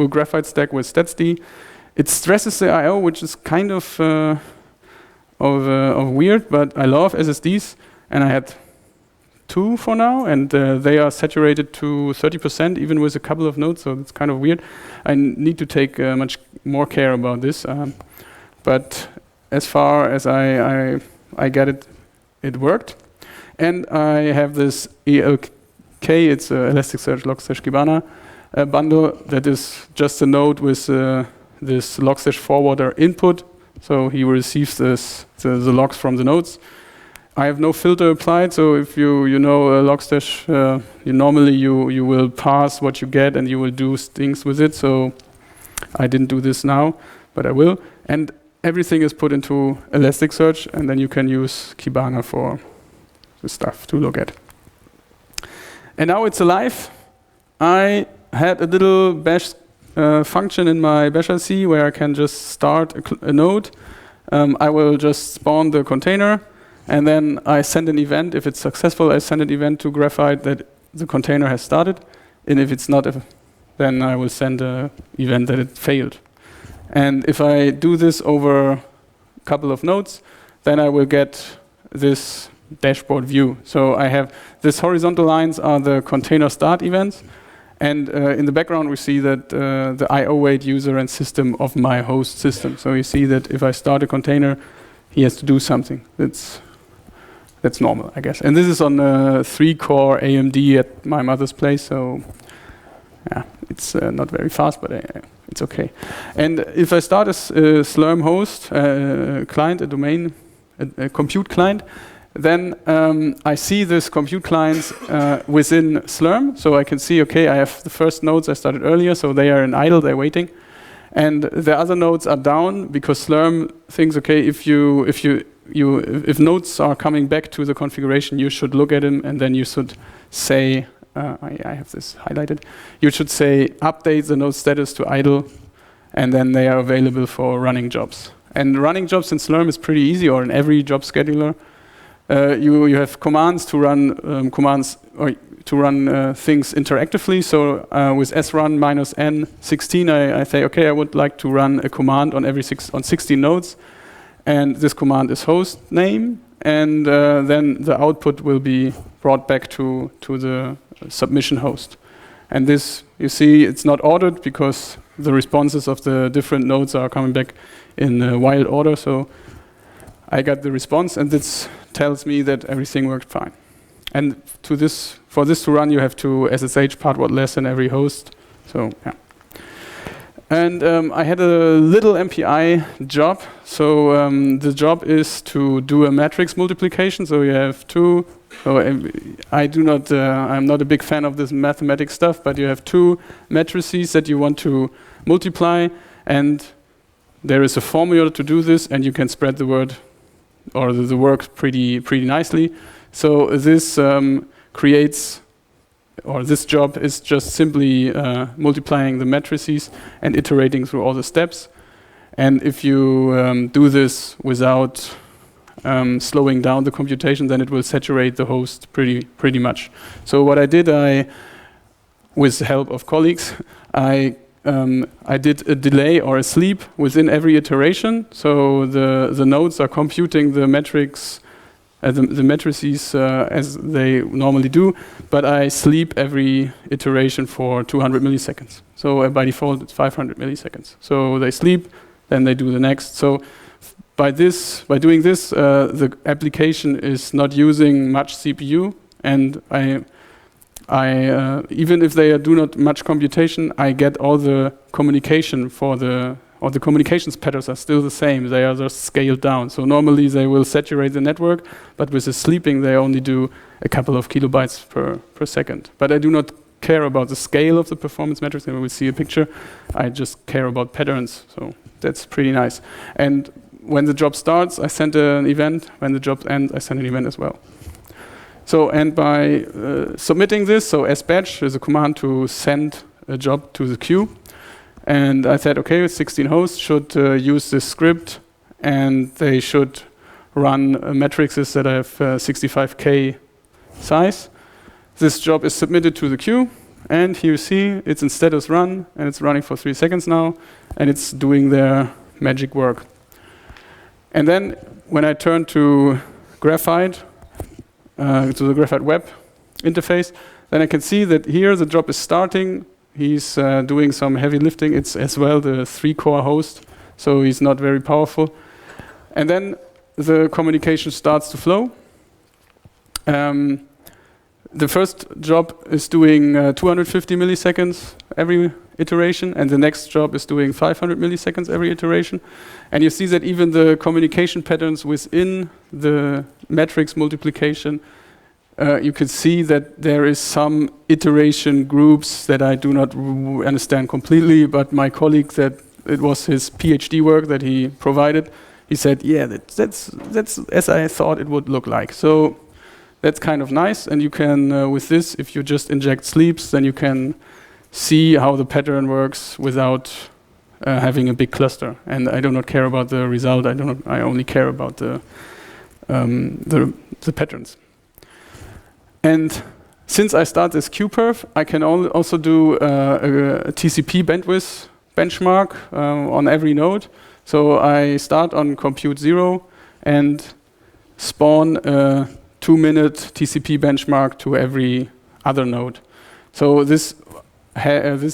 Graphite stack with statsd. It stresses the I/O, which is kind of weird, but I love SSDs, and I had 2 for now, and they are saturated to 30%, even with a couple of nodes, so it's kind of weird. I need to take much more care about this, but as far as I get it, it worked. And I have this ELK, it's Elasticsearch Logstash Keybanga bundle that is just a node with this logstash forwarder input. So he receives the logs from the nodes. I have no filter applied, so if you know logstash, normally you will pass what you get and you will do things with it. So I didn't do this now, but I will. And everything is put into Elasticsearch, and then you can use Keybanga for the stuff to look at. And now it's alive. I had a little bash function in my bash.c where I can just start a node. I will just spawn the container, and then I send an event. If it's successful, I send an event to Graphite that the container has started. And if it's not, then I will send an event that it failed. And if I do this over a couple of nodes, then I will get this dashboard view. So I have these horizontal lines are the container start events. And in the background, we see that the I/O wait user and system of my host system. So you see that if I start a container, he has to do something. That's normal, I guess. And this is on a 3-core AMD at my mother's place. So yeah, it's not very fast, but it's okay. And if I start a Slurm host client, a domain, a compute client, then I see this compute clients within Slurm. So I can see, okay, I have the first nodes I started earlier, so they are in idle, they're waiting. And the other nodes are down because Slurm thinks, okay, if nodes are coming back to the configuration, you should look at them, and then you should say, I have this highlighted. You should say update the node status to idle, and then they are available for running jobs. And running jobs in Slurm is pretty easy, or in every job scheduler. You have commands to run things interactively. So with srun -n16, I say, okay, I would like to run a command on 16 nodes, and this command is host name, and then the output will be brought back to the submission host. And this, you see, it's not ordered because the responses of the different nodes are coming back in wild order. So I got the response, and this tells me that everything worked fine. And for this to run, you have to SSH part less than every host. So yeah. And I had a little MPI job. So the job is to do a matrix multiplication. So you have two. So I'm not a big fan of this mathematics stuff, but you have two matrices that you want to multiply, and there is a formula to do this, and you can spread the word or the work pretty nicely. So this creates, or this job is just simply multiplying the matrices and iterating through all the steps. And if you do this without slowing down the computation, then it will saturate the host pretty much. So what I did, with the help of colleagues, I did a delay or a sleep within every iteration. So the nodes are computing the metrics, the matrices as they normally do, but I sleep every iteration for 200 milliseconds. So by default, it's 500 milliseconds. So they sleep, then they do the next. So by doing this, the application is not using much CPU, and I even if they do not much computation, I get all the communication or the communications patterns are still the same. They are just scaled down. So normally they will saturate the network, but with the sleeping, they only do a couple of kilobytes per second. But I do not care about the scale of the performance metrics, and we will see a picture. I just care about patterns, so that's pretty nice. And when the job starts, I send an event. When the job ends, I send an event as well. So, and by submitting this, so sbatch is a command to send a job to the queue. And I said, okay, 16 hosts should use this script, and they should run matrices that have 65K size. This job is submitted to the queue, and here you see it's in status run, and it's running for 3 seconds now, and it's doing their magic work. And then when I turn to Graphite, to the Graphite web interface, then I can see that here the job is starting. He's doing some heavy lifting. It's as well the 3-core host, so he's not very powerful. And then the communication starts to flow. The first job is doing 250 milliseconds every iteration, and the next job is doing 500 milliseconds every iteration. And you see that even the communication patterns within the matrix multiplication, you can see that there is some iteration groups that I do not understand completely, but my colleague, that it was his PhD work that he provided, he said, yeah, that's as I thought it would look like. So that's kind of nice, and you can, with this, if you just inject sleeps, then you can see how the pattern works without having a big cluster. And I do not care about the result. I only care about the patterns. And since I start this QPerf, I can also do a TCP bandwidth benchmark on every node. So I start on compute 0 and spawn a 2-minute TCP benchmark to every other node. So this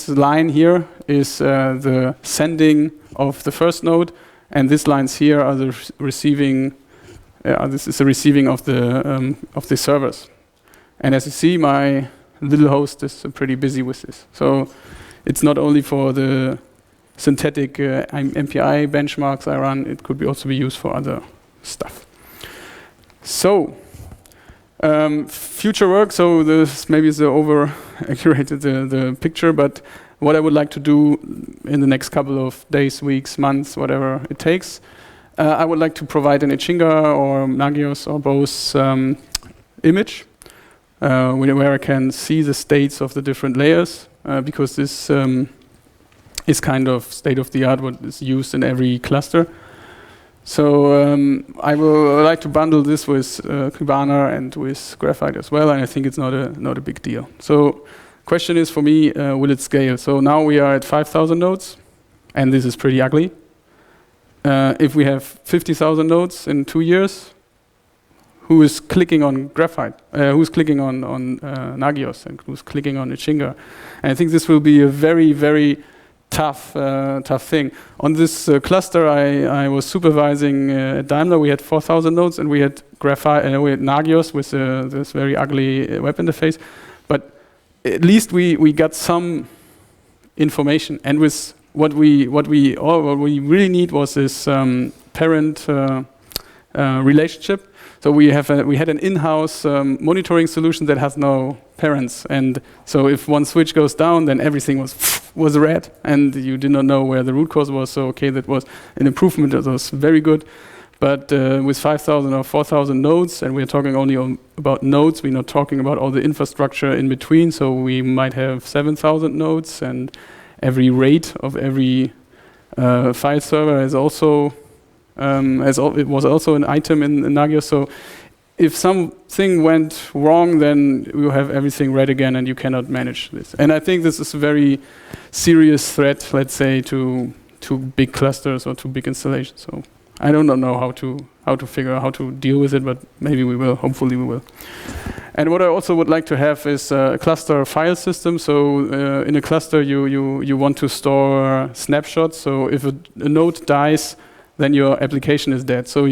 line here is the sending of the first node, and these lines here are the receiving. This is the receiving of the servers. And as you see, my little host is pretty busy with this. So it's not only for the synthetic MPI benchmarks I run, it could also be used for other stuff. So future work, so this maybe is over-accurated the picture, but what I would like to do in the next couple of days, weeks, months, whatever it takes, I would like to provide an Keybanga or Nagios or both image, where I can see the states of the different layers, because this is kind of state-of-the-art what is used in every cluster. So I would like to bundle this with Keybanga and with Graphite as well, and I think it's not a big deal. So question is for me, will it scale? So now we are at 5,000 nodes, and this is pretty ugly. If we have 50,000 nodes in 2 years, who is clicking on Graphite? Who's clicking on Nagios, and who's clicking on Keybanga? And I think this will be a very, very tough thing. On this cluster I was supervising at Daimler, we had 4,000 nodes, and we had Graphite, we had Nagios with this very ugly web interface. But at least we got some information, and with what we really need was this parent relationship. So we had an in-house monitoring solution that has no parents, and so if one switch goes down, then everything was red, and you did not know where the root cause was. So okay, that was an improvement. That was very good. But with 5,000 or 4,000 nodes, and we're talking only about nodes, we're not talking about all the infrastructure in between. So we might have 7,000 nodes, and every RAID of every file server is also it was also an item in Nagios. So if something went wrong, then you have everything red again, and you cannot manage this. And I think this is a very serious threat, let's say, to big clusters or to big installations. So I don't know how to figure out how to deal with it, but maybe we will. Hopefully, we will. And what I also would like to have is a cluster file system. So in a cluster, you want to store snapshots. So if a node dies, then your application is dead. So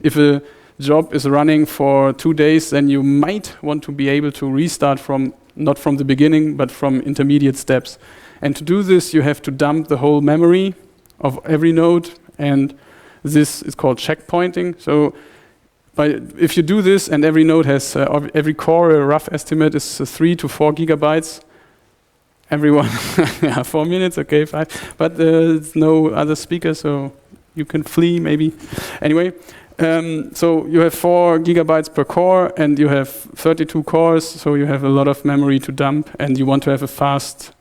if a job is running for 2 days, then you might want to be able to restart not from the beginning, but from intermediate steps. And to do this, you have to dump the whole memory of every node, and this is called checkpointing. So if you do this, and every node has, every core, a rough estimate is 3 to 4 gigabytes. Everyone, yeah, 4 minutes, okay, 5. But there's no other speaker, so you can flee maybe. Anyway, so you have 4 gigabytes per core, and you have 32 cores, so you have a lot of memory to dump, and you want to have a fast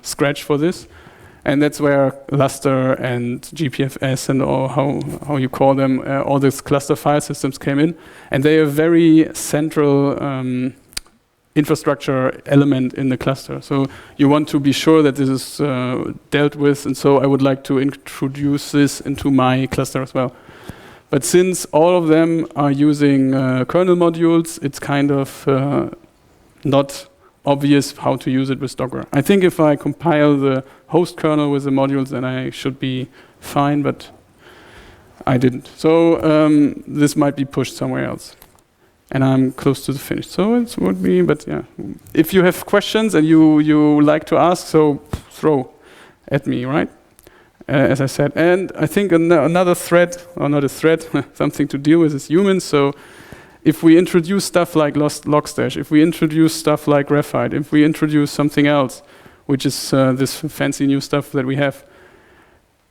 scratch for this. And that's where Lustre and GPFS and all how you call them, all these cluster file systems came in. And they are a very central infrastructure element in the cluster. So you want to be sure that this is dealt with. And so I would like to introduce this into my cluster as well. But since all of them are using kernel modules, it's kind of not obvious how to use it with Docker. I think if I compile the host kernel with the modules, then I should be fine, but I didn't. So this might be pushed somewhere else. And I'm close to the finish. So it would be, but yeah. If you have questions and you like to ask, so throw at me, right? As I said. And I think another threat, or not a threat, something to deal with is humans. So if we introduce stuff like logstash, if we introduce stuff like Graphite, if we introduce something else, which is this fancy new stuff that we have,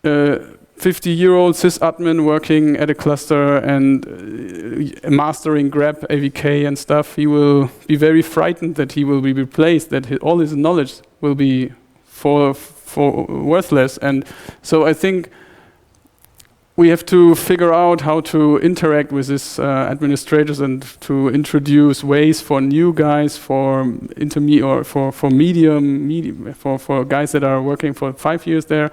50-year-old sysadmin working at a cluster and mastering grep, AVK and stuff, he will be very frightened that he will be replaced, that all his knowledge will be for worthless. And so I think we have to figure out how to interact with these administrators and to introduce ways for new guys, for intermediate or for medium, for guys that are working for 5 years there,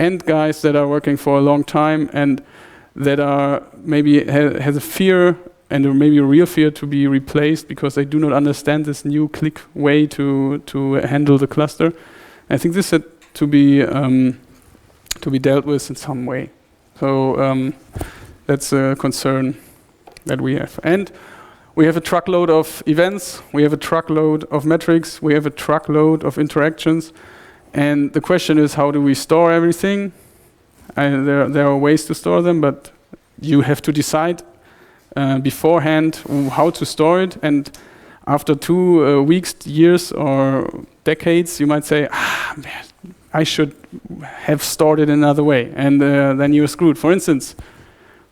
and guys that are working for a long time and that are maybe has a fear and maybe a real fear to be replaced because they do not understand this new click way to handle the cluster. I think this had to be dealt with in some way. So that's a concern that we have. And we have a truckload of events, we have a truckload of metrics, we have a truckload of interactions. And the question is, how do we store everything? There are ways to store them, but you have to decide beforehand how to store it. And after 2 weeks, years, or decades, you might say, man, I should have stored it another way, and then you're screwed. For instance,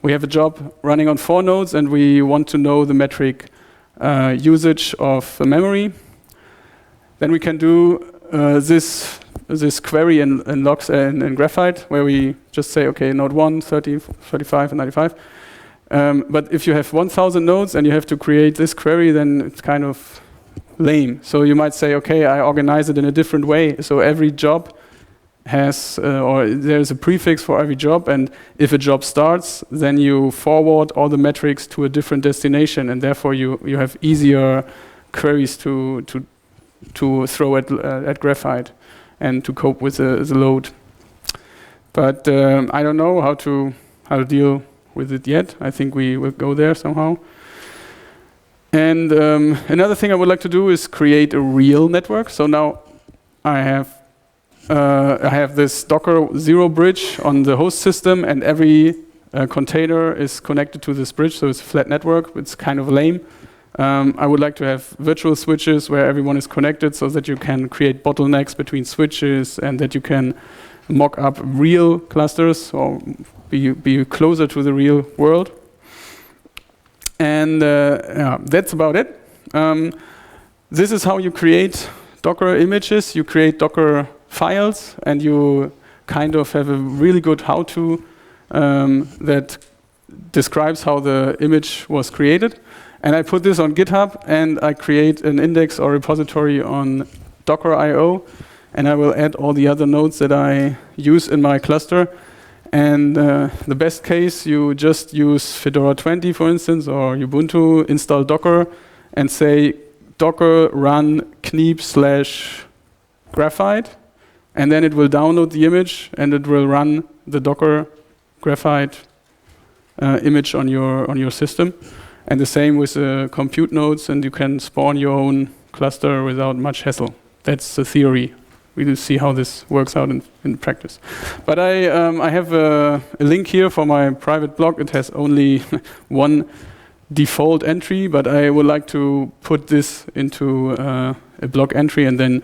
we have a job running on 4 nodes, and we want to know the metric usage of the memory. Then we can do this query in logs in Graphite, where we just say, okay, node 1, 30, 35, and 95. But if you have 1,000 nodes and you have to create this query, then it's kind of lame. So you might say, okay, I organize it in a different way. So every job has, or there's a prefix for every job, and if a job starts, then you forward all the metrics to a different destination, and therefore you have easier queries to throw at Graphite and to cope with the load. But I don't know how to deal with it yet. I think we will go there somehow. And another thing I would like to do is create a real network. So now I have this Docker 0 bridge on the host system, and every container is connected to this bridge, so it's a flat network. It's kind of lame. I would like to have virtual switches where everyone is connected so that you can create bottlenecks between switches and that you can mock up real clusters or be closer to the real world. And yeah, that's about it. This is how you create Docker images. You create Docker files, and you kind of have a really good how-to that describes how the image was created. And I put this on GitHub, and I create an index or repository on Docker.io, and I will add all the other nodes that I use in my cluster. And the best case, you just use Fedora 20, for instance, or Ubuntu, install Docker, and say Docker run Kniep/Graphite, and then it will download the image, and it will run the Docker Graphite image on your system. And the same with compute nodes, and you can spawn your own cluster without much hassle. That's the theory. We will see how this works out in practice. But I have a link here for my private blog. It has only one default entry, but I would like to put this into a blog entry, and then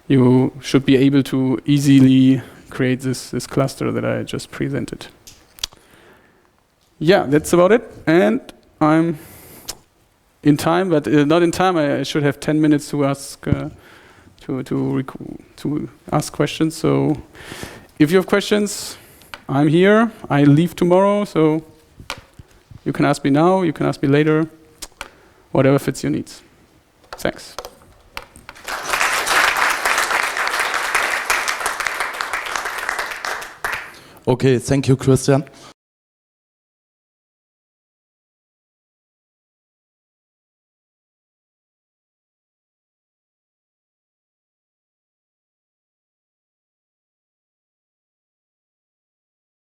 you should be able to easily create this cluster that I just presented. Yeah, that's about it. And I'm in time, but not in time. I should have 10 minutes to ask to ask questions. So if you have questions, I'm here. I leave tomorrow, so you can ask me now, you can ask me later, whatever fits your needs. Thanks. Okay, thank you, Christian.